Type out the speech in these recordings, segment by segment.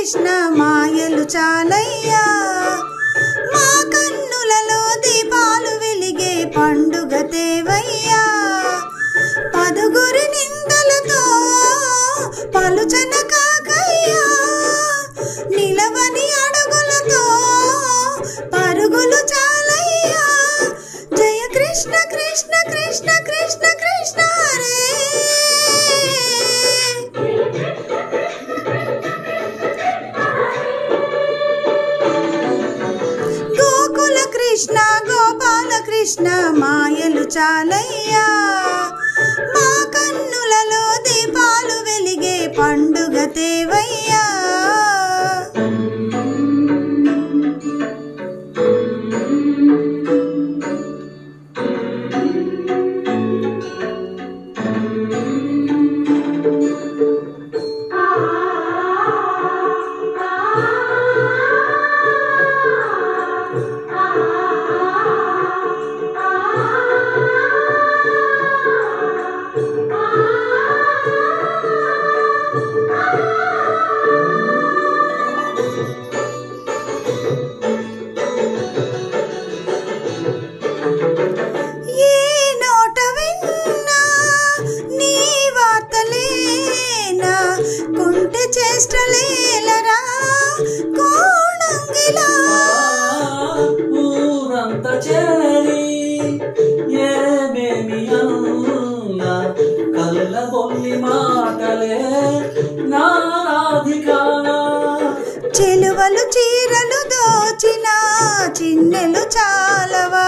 కృష్ణ మాయలు చాలయ్యా మా కన్నులలో దీపాలు వెలిగే పండుగ తేవయ్యా పదుగురి నిందలతో పలుచన కాకయ్యా నిలవని అడుగులతో పరుగులు చాలయ్యా జయ కృష్ణ కృష్ణ కృష్ణ కృష్ణ కృష్ణ హరే గోకుల కృష్ణ గోపాల కృష్ణ మాయలు చాలయ్యా మా కన్నులలో దీపాలు వెలిగే పండుగ తేవయ్యా చేష్టలేలరా కోణంగిలా ఊరంత చేరి ఏమేమి అన్నా కళ్ళబొల్లి మాటలే నారాధిక చెలువలు చీరలు దోచిన చిన్నెలు చాలవా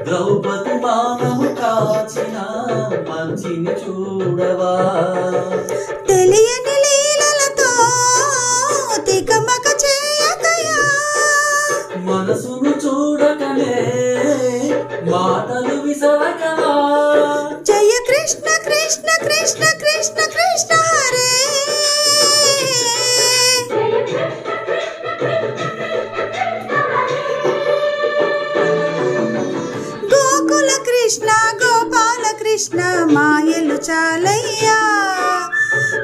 ద్రౌపది మానము కాచిన మంచిని చూడవా తెలియని లీలలతో తికమక చేయకయా మనసును చూడకనే మాటలు విసరకలా జయ కృష్ణ కృష్ణ కృష్ణ కృష్ణ కృష్ణ హరే గోకుల కృష్ణ గోపాల కృష్ణ మాయలు చాలయ్యా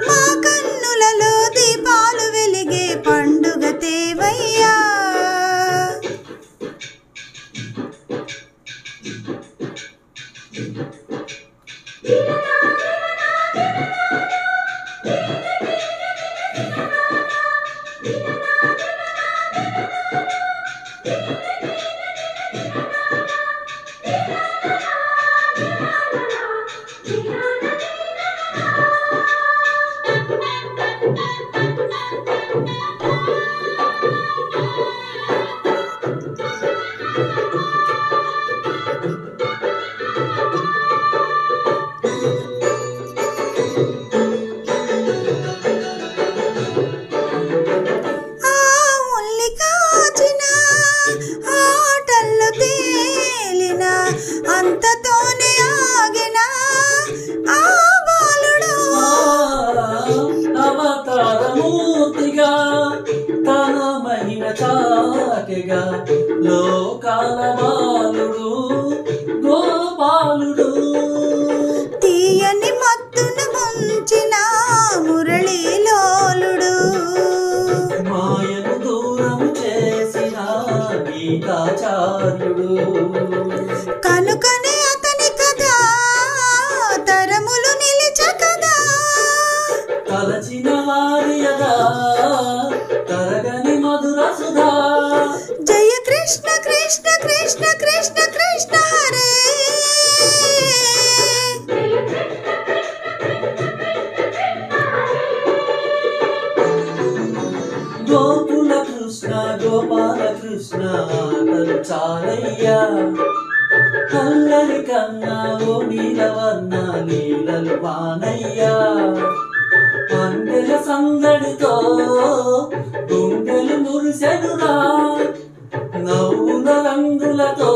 మా కన్నులలో దీపాలు వెలిగే పండుగ తేవయ్యా అంతతోనే ఆగిన ఆ బాలుడు అవతారమూర్తిగా తన మహిమ చాటగా లోకాల బాలుడు గోపాలుడు తీయని మత్తును ముంచిన మురళీలోలుడు మాయను దూరం చేసిన గీతాచార్యుడు కనుకనే అతని కదా తరములు నిలిచ కదా తలచిన వారియగా తరగని మధుర సుధా జయ కృష్ణ కృష్ణ కృష్ణ కృష్ణ కృష్ణ హరే గోకుల కృష్ణ గోపాల కృష్ణ ఆటలు చాలయ్యా అల్లరి కన్నా ఓ నీలవర్ణ నీలలు మానయ్యా అందెల సందడితో గుండెలు మురిసెనురా నవ్వుల రంగులతో